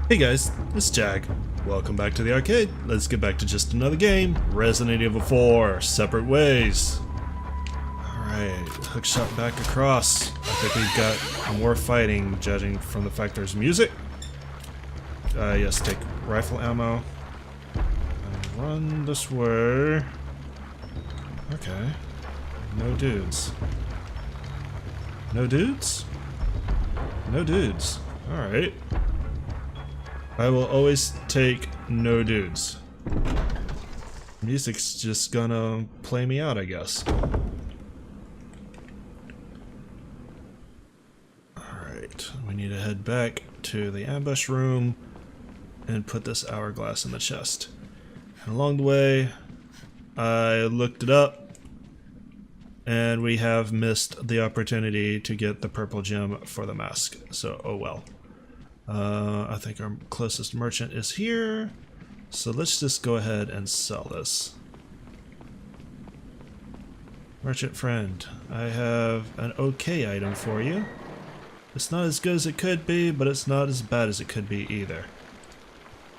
Hey guys, it's Jag. Welcome back to the arcade. Let's get back to just another game, Resident Evil 4, Separate Ways. Alright, hookshot back across. I think we've got more fighting, judging from the fact there's music. Yes, take rifle ammo. And run this way. Okay. No dudes. No dudes? No dudes. Alright. I will always take no dudes. Music's just gonna play me out, I guess. Alright, we need to head back to the ambush room and put this hourglass in the chest. And along the way, I looked it up, and we have missed the opportunity to get the purple gem for the mask, so oh well. I think our closest merchant is here, so let's just go ahead and sell this. Merchant friend, I have an okay item for you. It's not as good as it could be, but it's not as bad as it could be either.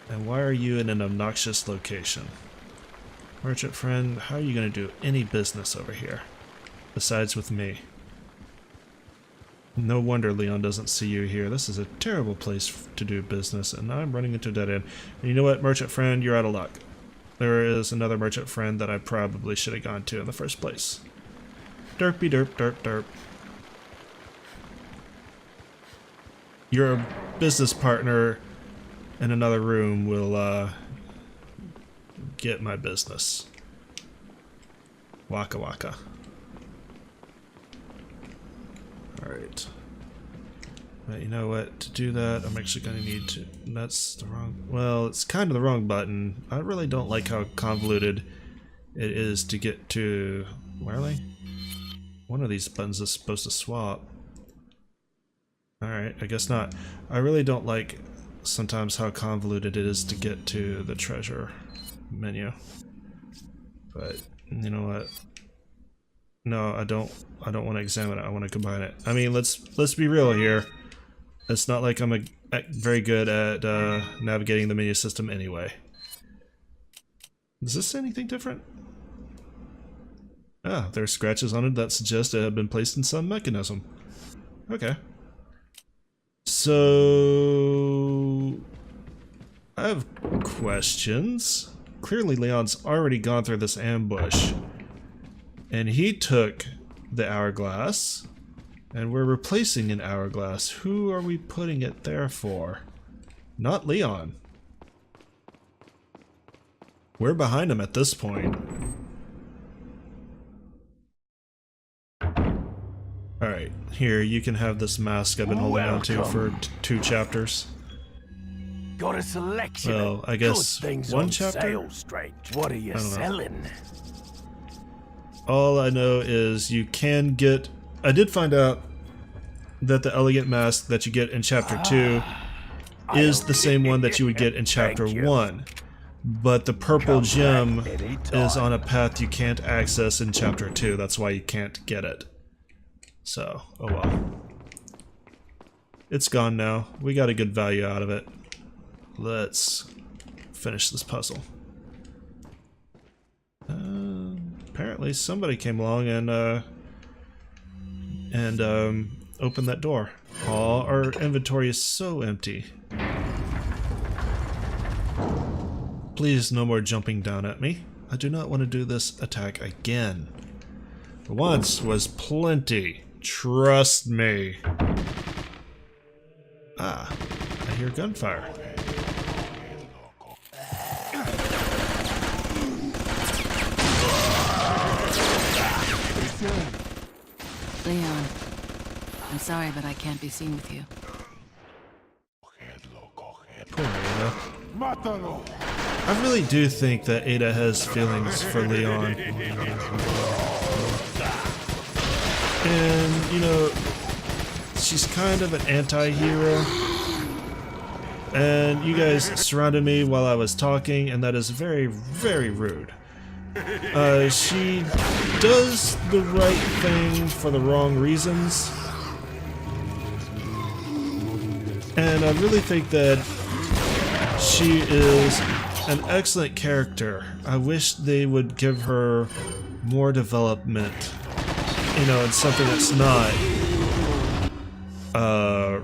And why are you in an obnoxious location? Merchant friend, how are you going to do any business over here, besides with me? No wonder Leon doesn't see you here. This is a terrible place to do business, and I'm running into a dead end. And you know what, merchant friend, you're out of luck. There is another merchant friend that I probably should have gone to in the first place. Derpy derp derp derp. Your business partner in another room will get my business. Waka waka. Alright. But you know what? To do that, I'm actually going to need to... That's the wrong... Well, it's kind of the wrong button. I really don't like how convoluted it is to get to... Really? One of these buttons is supposed to swap. Alright, I guess not. I really don't like sometimes how convoluted it is to get to the treasure menu. But, you know what? No, I don't want to examine it. I want to combine it. I mean, let's be real here. It's not like I'm very good at navigating the menu system anyway. Does this say anything different? Ah, there are scratches on it that suggest it had been placed in some mechanism. Okay. So... I have questions. Clearly Leon's already gone through this ambush. And he took the hourglass, and we're replacing an hourglass. Who are we putting it there for? Not Leon. We're behind him at this point. Alright, here, you can have this mask I've been holding on to for 2 chapters. Got a selection. Well, I guess one chapter? Sale, strange. What are you selling? All I know is you can get... I did find out that the elegant mask that you get in Chapter 2 is the same one that you would get in Chapter 1. But the purple gem is on a path you can't access in Chapter 2. That's why you can't get it. So, oh well. It's gone now. We got a good value out of it. Let's finish this puzzle. Apparently somebody came along and opened that door. Aw, our inventory is so empty. Please, no more jumping down at me. I do not want to do this attack again. Once was plenty. Trust me. Ah, I hear gunfire. Leon, I'm sorry, but I can't be seen with you. Poor Ada. I really do think that Ada has feelings for Leon. And, you know, she's kind of an anti-hero. And you guys surrounded me while I was talking, and that is very, very rude. She does the right thing for the wrong reasons. And I really think that she is an excellent character. I wish they would give her more development. You know, it's something that's not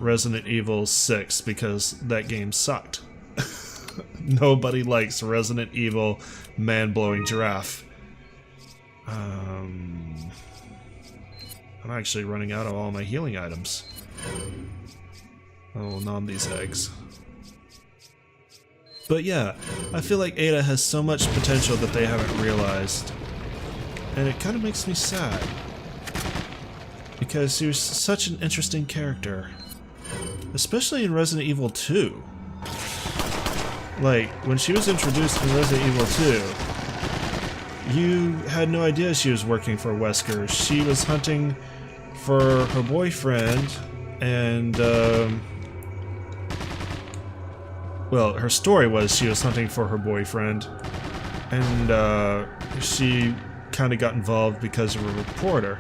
Resident Evil 6, because that game sucked. Nobody likes Resident Evil man-blowing giraffe. I'm actually running out of all my healing items. I will nom these eggs. But yeah, I feel like Ada has so much potential that they haven't realized. And it kind of makes me sad. Because she was such an interesting character. Especially in Resident Evil 2. Like, when she was introduced in Resident Evil 2, you had no idea she was working for Wesker. She was hunting for her boyfriend, and, well, her story was she was hunting for her boyfriend, and, she kind of got involved because of a reporter.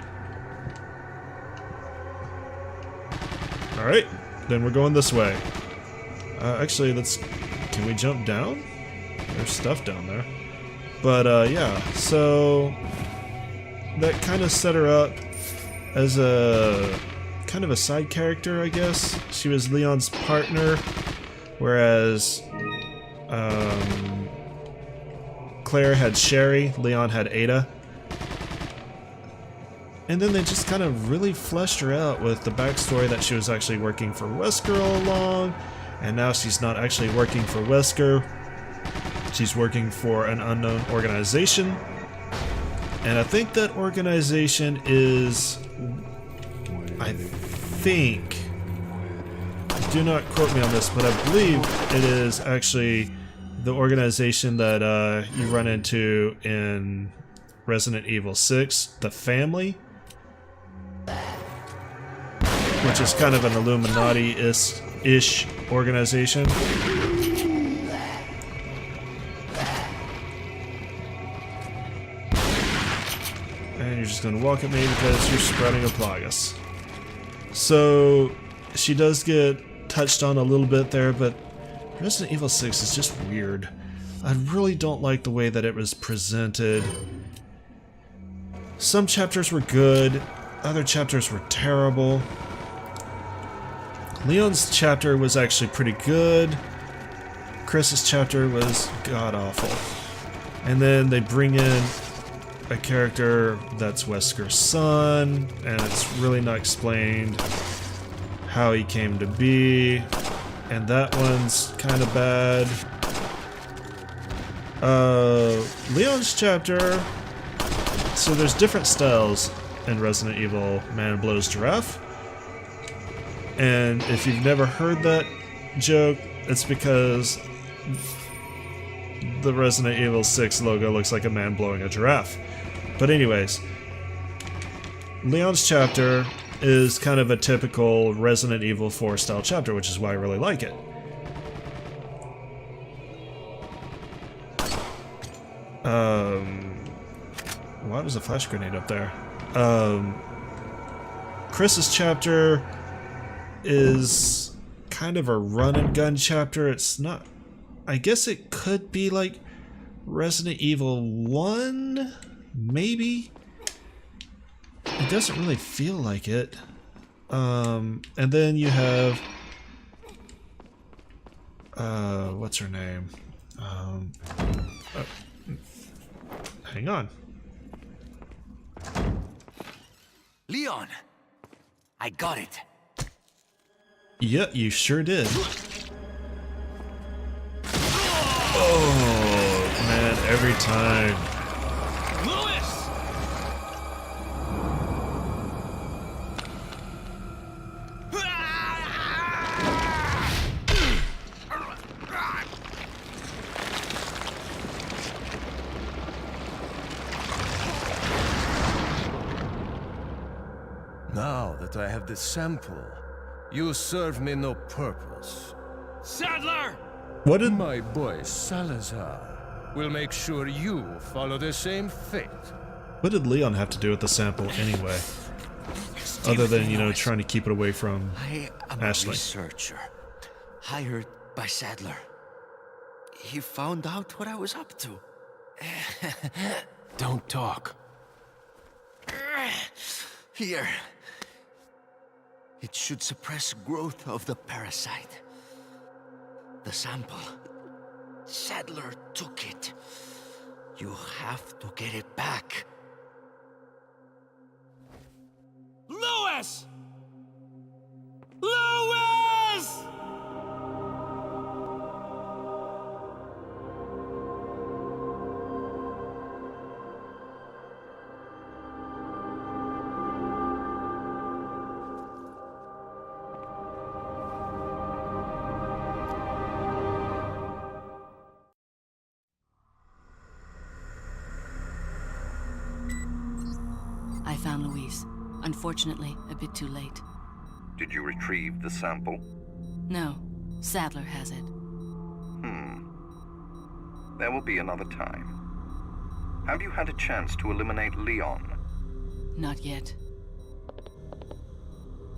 Alright, then we're going this way. Actually, can we jump down? There's stuff down there. But, yeah, so that kind of set her up as a kind of a side character, I guess. She was Leon's partner, whereas Claire had Sherry, Leon had Ada. And then they just kind of really fleshed her out with the backstory that she was actually working for Wesker all along, and now she's not actually working for Wesker. She's working for an unknown organization. And I think that organization is, I think, do not quote me on this, but I believe it is actually the organization that you run into in Resident Evil 6, the Family, which is kind of an Illuminati-ish organization. And you're just going to walk at me because you're spreading a plagas. So she does get touched on a little bit there, but Resident Evil 6 is just weird. I really don't like the way that it was presented. Some chapters were good, other chapters were terrible. Leon's chapter was actually pretty good. Chris's chapter was god-awful. And then they bring in a character that's Wesker's son, and it's really not explained how he came to be, and that one's kind of bad. Leon's chapter, so there's different styles in Resident Evil Man Blows Giraffe, and if you've never heard that joke, it's because the Resident Evil 6 logo looks like a man blowing a giraffe. But anyways, Leon's chapter is kind of a typical Resident Evil 4 style chapter, which is why I really like it. Why was a flash grenade up there? Chris's chapter is kind of a run and gun chapter. It's not, I guess it could be like Resident Evil 1, maybe? It doesn't really feel like it. And then you have what's her name? Hang on. Leon, I got it. Yeah, you sure did. Oh, man, every time. Now that I have the sample, you serve me no purpose. Sadler! What did My boy Salazar will make sure you follow the same fate. What did Leon have to do with the sample anyway? Other than, you know, trying to keep it away from I am Ashley. a researcher, hired by Sadler. he found out what I was up to. Don't talk. Here. It should suppress growth of the parasite. The sample. Sadler took it. You have to get it back. Louis! Louis! I found Louise. Unfortunately, a bit too late. Did you retrieve the sample? No, Sadler has it. There will be another time. Have you had a chance to eliminate Leon? Not yet.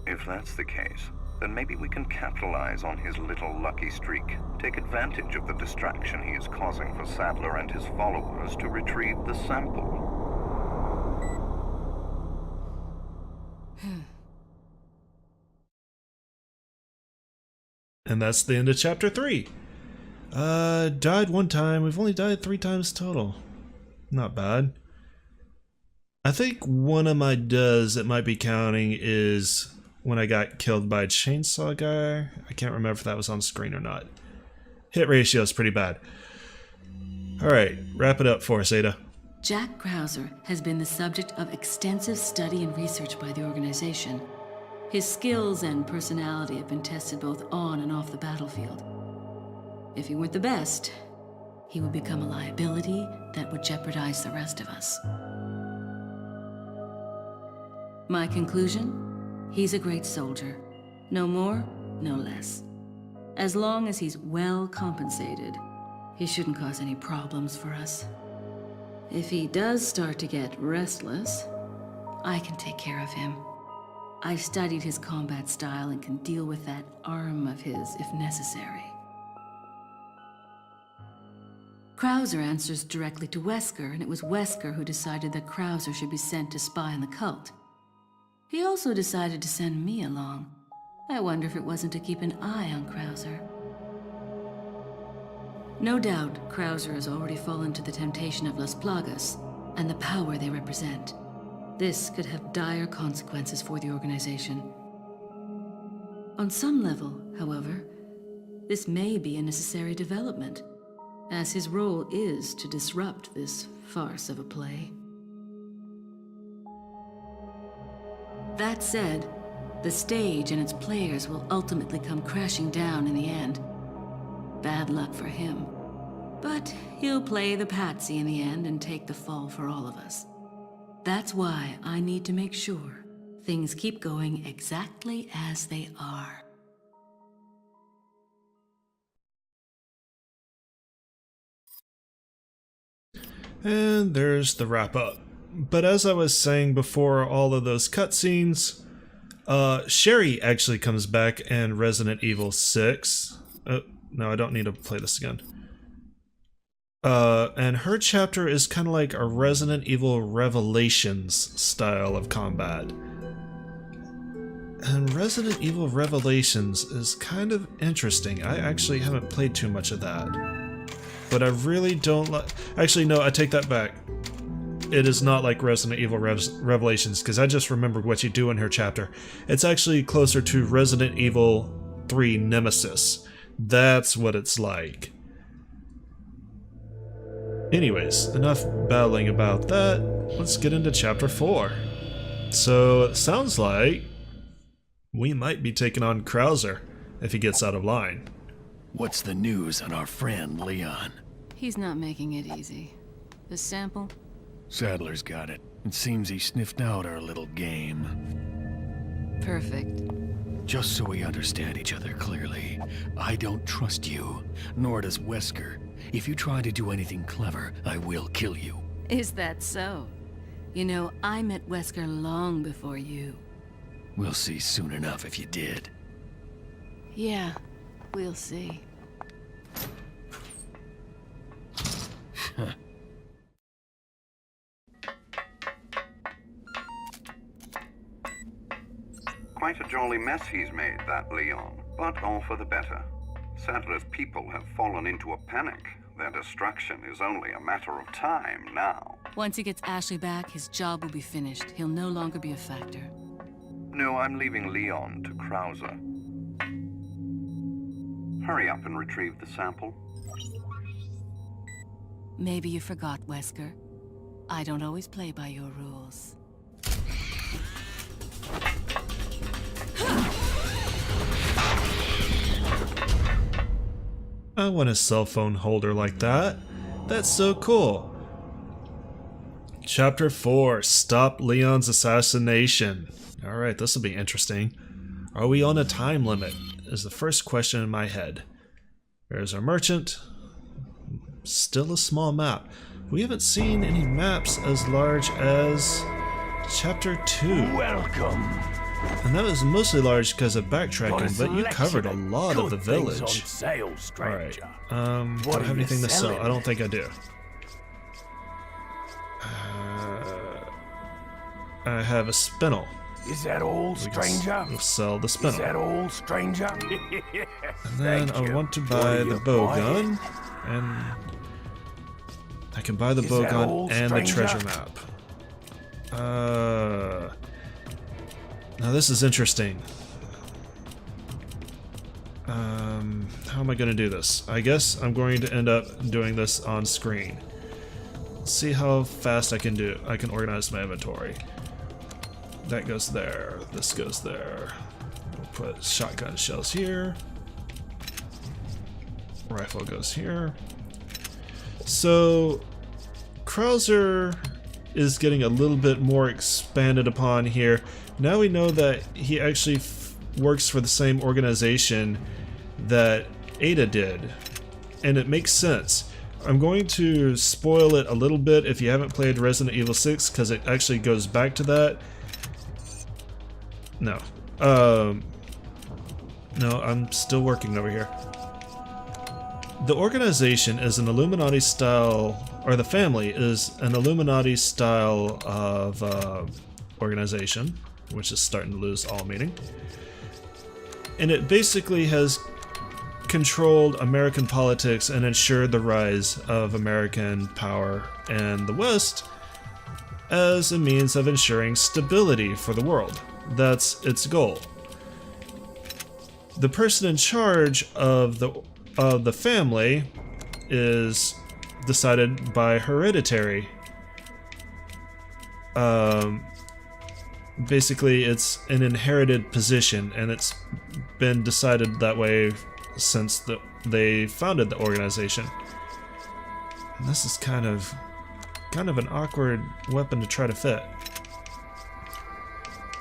If that's the case, then maybe we can capitalize on his little lucky streak. Take advantage of the distraction he is causing for Sadler and his followers to retrieve the sample. And that's the end of chapter 3. Died one time. We've only died 3 times total. Not bad. I think one of my does that might be counting is when I got killed by a chainsaw guy. I can't remember if that was on screen or not. Hit ratio is pretty bad. Alright, wrap it up for us, Ada. Jack Krauser has been the subject of extensive study and research by the organization. His skills and personality have been tested both on and off the battlefield. If he weren't the best, he would become a liability that would jeopardize the rest of us. My conclusion? He's a great soldier. No more, no less. As long as he's well compensated, he shouldn't cause any problems for us. If he does start to get restless, I can take care of him. I've studied his combat style and can deal with that arm of his if necessary. Krauser answers directly to Wesker, and it was Wesker who decided that Krauser should be sent to spy on the cult. He also decided to send me along. I wonder if it wasn't to keep an eye on Krauser. No doubt, Krauser has already fallen to the temptation of Las Plagas and the power they represent. This could have dire consequences for the organization. On some level, however, this may be a necessary development, as his role is to disrupt this farce of a play. That said, the stage and its players will ultimately come crashing down in the end. Bad luck for him. But he'll play the patsy in the end and take the fall for all of us. That's why I need to make sure things keep going exactly as they are. And there's the wrap up. But as I was saying before all of those cutscenes, Sherry actually comes back in Resident Evil 6. No, I don't need to play this again. And her chapter is kind of like a Resident Evil Revelations style of combat. And Resident Evil Revelations is kind of interesting. I actually haven't played too much of that. But I really don't like... Actually, no, I take that back. It is not like Resident Evil Revelations, because I just remembered what you do in her chapter. It's actually closer to Resident Evil 3 Nemesis. That's what it's like. Anyways, enough babbling about that. Let's get into chapter 4. So, it sounds like we might be taking on Krauser if he gets out of line. What's the news on our friend Leon? He's not making it easy. The sample? Sadler's got it. It seems he sniffed out our little game. Perfect. Just so we understand each other clearly, I don't trust you, nor does Wesker. If you try to do anything clever, I will kill you. Is that so? You know, I met Wesker long before you. We'll see soon enough if you did. Yeah, we'll see. Quite a jolly mess he's made, that Leon, but all for the better. Sadler's people have fallen into a panic. Their destruction is only a matter of time now. Once he gets Ashley back, his job will be finished. He'll no longer be a factor. No, I'm leaving Leon to Krauser. Hurry up and retrieve the sample. Maybe you forgot, Wesker. I don't always play by your rules. I want a cell phone holder like that. That's so cool. Chapter 4, Stop Leon's Assassination. Alright, this will be interesting. Are we on a time limit? Is the first question in my head. There's our merchant. Still a small map. We haven't seen any maps as large as Chapter 2. Welcome. And that was mostly large because of backtracking, but you covered a lot of the village. Alright, do I have anything to sell? I don't think I do. I have a spinel. Is that all, stranger? We'll sell the spinel. Is that all, stranger? And then I want to buy the bowgun, and I can buy the bowgun and the treasure map. Now this is interesting. How am I going to do this? I guess I'm going to end up doing this on screen. Let's see how fast I can do. I can organize my inventory. That goes there. This goes there. We'll put shotgun shells here. Rifle goes here. So Krauser is getting a little bit more expanded upon here. Now we know that he actually works for the same organization that Ada did, and it makes sense. I'm going to spoil it a little bit if you haven't played Resident Evil 6, because it actually goes back to that. No. No, I'm still working over here. The organization is an Illuminati style, or the family is an Illuminati style of organization, which is starting to lose all meaning. And it basically has controlled American politics and ensured the rise of American power in the West as a means of ensuring stability for the world. That's its goal. The person in charge of the family is decided by hereditary. Basically, it's an inherited position, and it's been decided that way since they founded the organization. And this is kind of an awkward weapon to try to fit.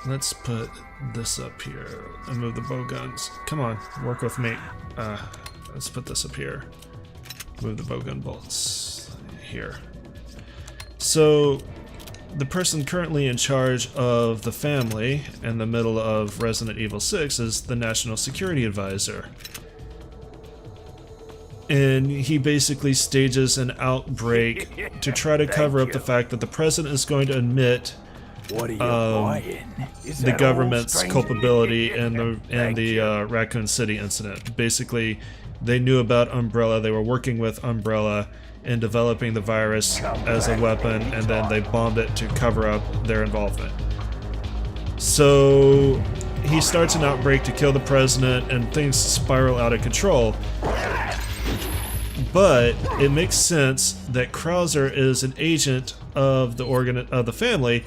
Let's put this up here and move the bow guns. Come on, work with me. Let's put this up here. Move the bowgun bolts here. So the person currently in charge of the family in the middle of Resident Evil 6 is the National Security Advisor. And he basically stages an outbreak to try to cover up the fact that the president is going to admit the government's culpability in the Raccoon City incident. Basically, they knew about Umbrella, they were working with Umbrella in developing the virus as a weapon, and then they bombed it to cover up their involvement. So he starts an outbreak to kill the president, and things spiral out of control. But it makes sense that Krauser is an agent of the family,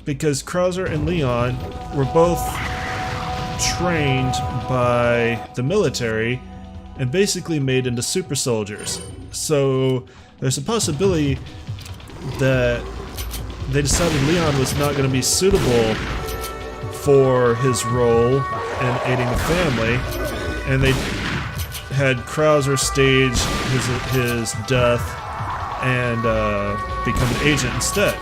because Krauser and Leon were both trained by the military and basically made into super soldiers. So there's a possibility that they decided Leon was not going to be suitable for his role in aiding the family, and they had Krauser stage his death and become an agent instead.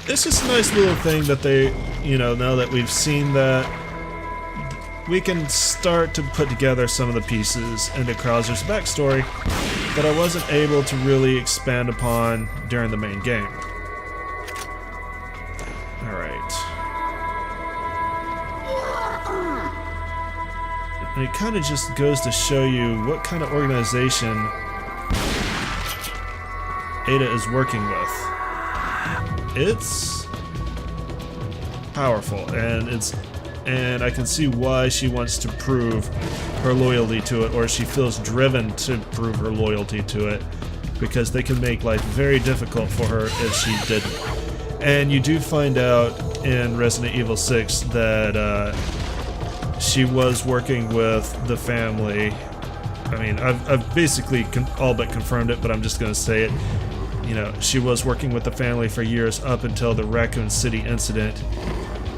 It's just a nice little thing that they, now that we've seen that, we can start to put together some of the pieces into Krauser's backstory that I wasn't able to really expand upon during the main game. Alright. And it kind of just goes to show you what kind of organization Ada is working with. It's powerful, and I can see why she wants to prove her loyalty to it, or she feels driven to prove her loyalty to it, because they can make life very difficult for her if she didn't. And you do find out in Resident Evil 6 that she was working with the family. I mean, I've basically all but confirmed it, but I'm just going to say it. You know, she was working with the family for years up until the Raccoon City incident.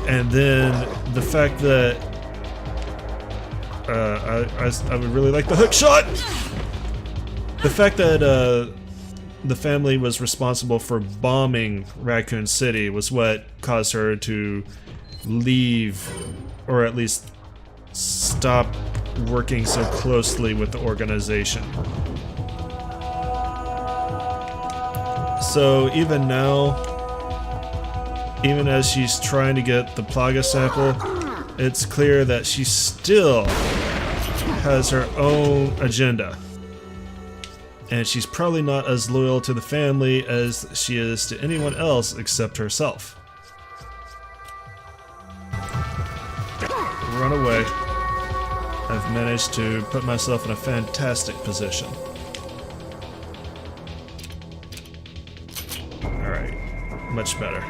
And then the fact that I would really like the hook shot. The fact that the family was responsible for bombing Raccoon City was what caused her to leave, or at least stop working so closely with the organization. So even now, even as she's trying to get the Plaga sample, it's clear that she still has her own agenda. And she's probably not as loyal to the family as she is to anyone else except herself. Run away. I've managed to put myself in a fantastic position. Alright, much better.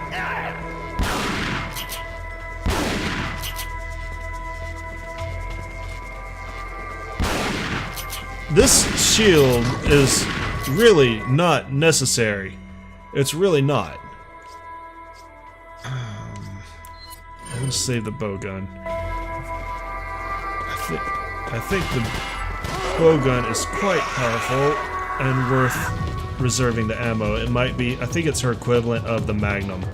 This shield is really not necessary. It's really not. I'm gonna save the bowgun. I think the bowgun is quite powerful and worth reserving the ammo. It might be, I think it's her equivalent of the Magnum.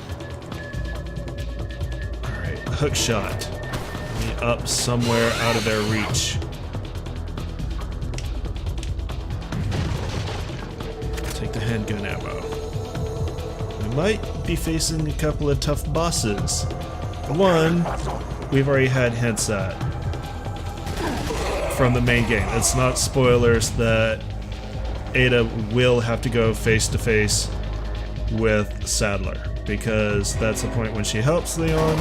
Alright, hook shot. Be up somewhere out of their reach. Take the handgun ammo. We might be facing a couple of tough bosses. One, we've already had hints at from the main game. It's not spoilers that Ada will have to go face to face with Sadler, because that's the point when she helps Leon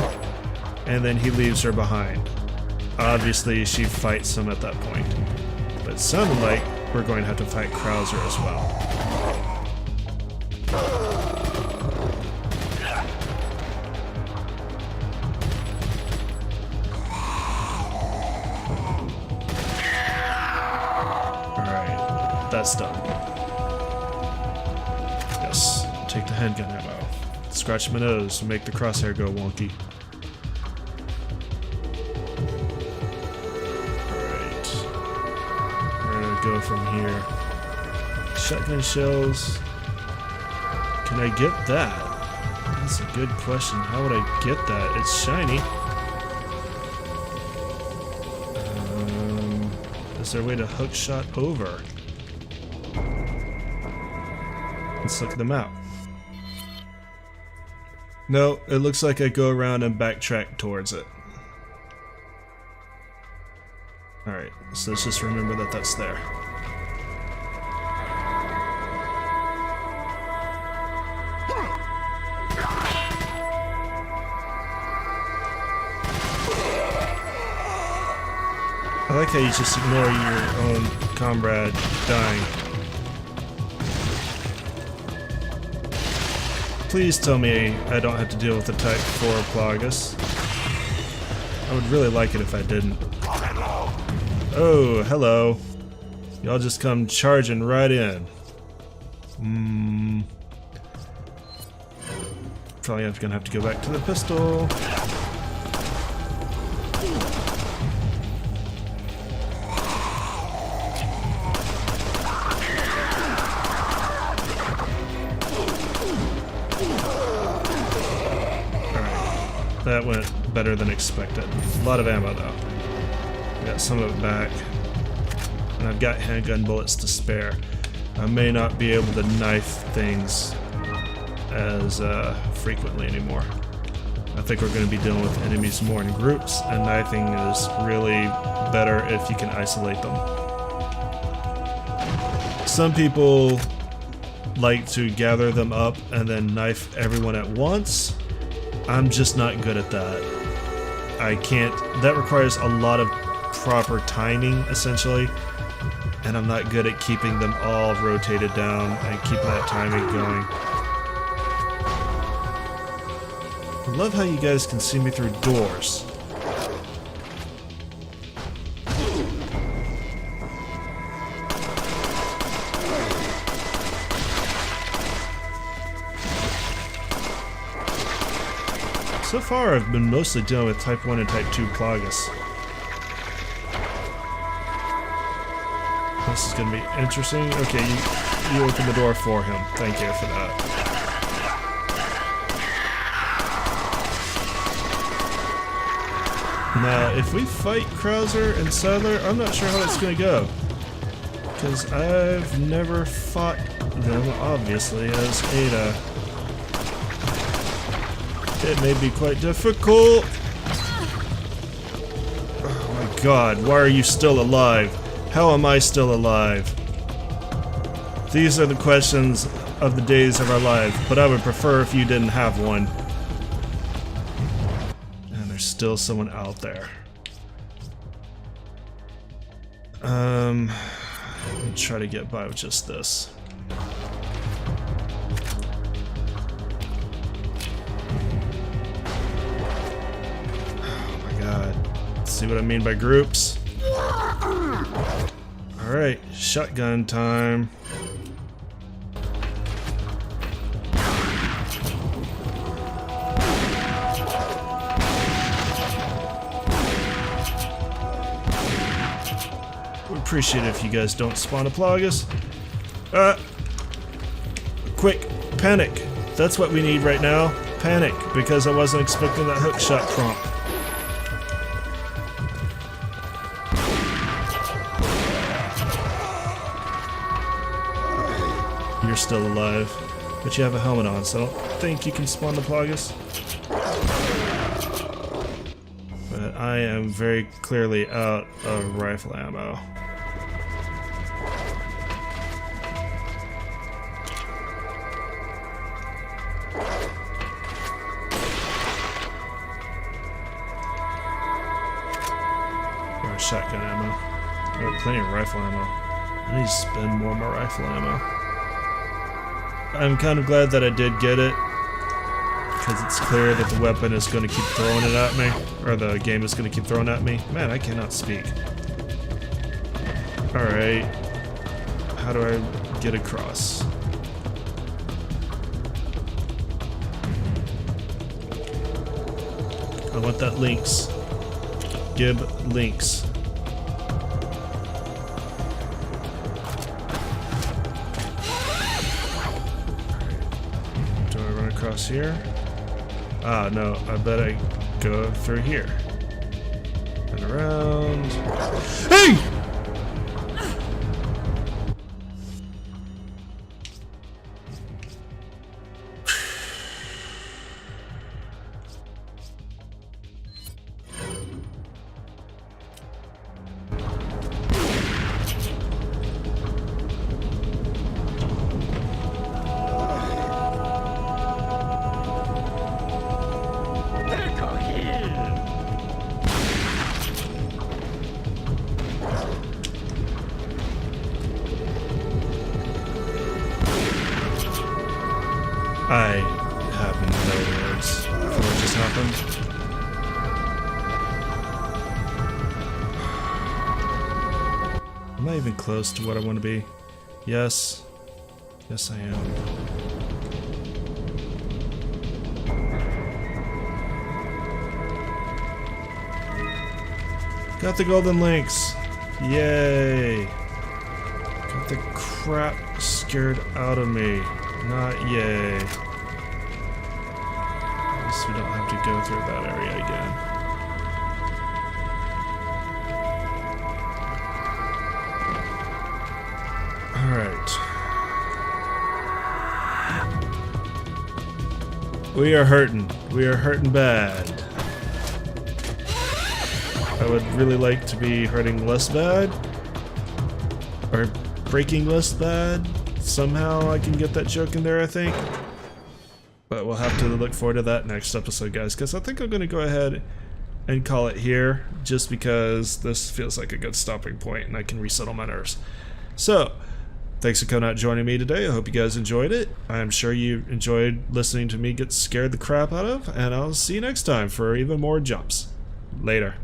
and then he leaves her behind. Obviously she fights him at that point, but it sounded like we're going to have to fight Krauser as well. That's done. Yes, take the handgun ammo. Scratch my nose to make the crosshair go wonky. Alright. Where do I go from here? Shotgun shells. Can I get that? That's a good question. How would I get that? It's shiny. Is there a way to hook shot over? Let's look them out. No, it looks like I go around and backtrack towards it. Alright, so let's just remember that that's there. I like how you just ignore your own comrade dying. Please tell me I don't have to deal with the Type 4 Plagas. I would really like it if I didn't. Oh, hello. Y'all just come charging right in. Probably gonna have to go back to the pistol. That went better than expected. A lot of ammo though. I got some of it back. And I've got handgun bullets to spare. I may not be able to knife things as frequently anymore. I think we're going to be dealing with enemies more in groups, and knifing is really better if you can isolate them. Some people like to gather them up and then knife everyone at once. I'm just not good at that. I can't. That requires a lot of proper timing, essentially, and I'm not good at keeping them all rotated down and keeping that timing going. I love how you guys can see me through doors. So far, I've been mostly dealing with Type 1 and Type 2 Plagas. This is going to be interesting. Okay, you open the door for him. Thank you for that. Now, if we fight Krauser and Sadler, I'm not sure how that's going to go. Because I've never fought them, obviously, as Ada. It may be quite difficult. Oh my god, why are you still alive? How am I still alive? These are the questions of the days of our lives, but I would prefer if you didn't have one. And there's still someone out there. Let me try to get by with just this. See what I mean by groups? Alright, shotgun time. Would appreciate it if you guys don't spawn a Plagas. Quick, panic. That's what we need right now. Panic, because I wasn't expecting that hook shot prompt. You're still alive, but you have a helmet on, so I don't think you can spawn the Plagas. But I am very clearly out of rifle ammo. Or shotgun ammo. I have plenty of rifle ammo. I need to spend more of my rifle ammo. I'm kind of glad that I did get it, because it's clear that the weapon is going to keep throwing it at me, or the game is going to keep throwing at me. Man, I cannot speak. Alright, how do I get across? I want that links. Gib links. Across here? Ah, no, I bet I go through here. And around. Hey! I have no words for what just happened. Am I even close to what I want to be? Yes. Yes, I am. Got the golden links. Yay. Got the crap scared out of me. Not yay. At least we don't have to go through that area again. We are hurting. We are hurting bad. I would really like to be hurting less bad. Or breaking less bad. Somehow I can get that joke in there, I think. But we'll have to look forward to that next episode, guys, because I think I'm going to go ahead and call it here, just because this feels like a good stopping point and I can resettle my nerves. So, thanks for coming out and joining me today. I hope you guys enjoyed it. I'm sure you enjoyed listening to me get scared the crap out of, and I'll see you next time for even more jumps. Later.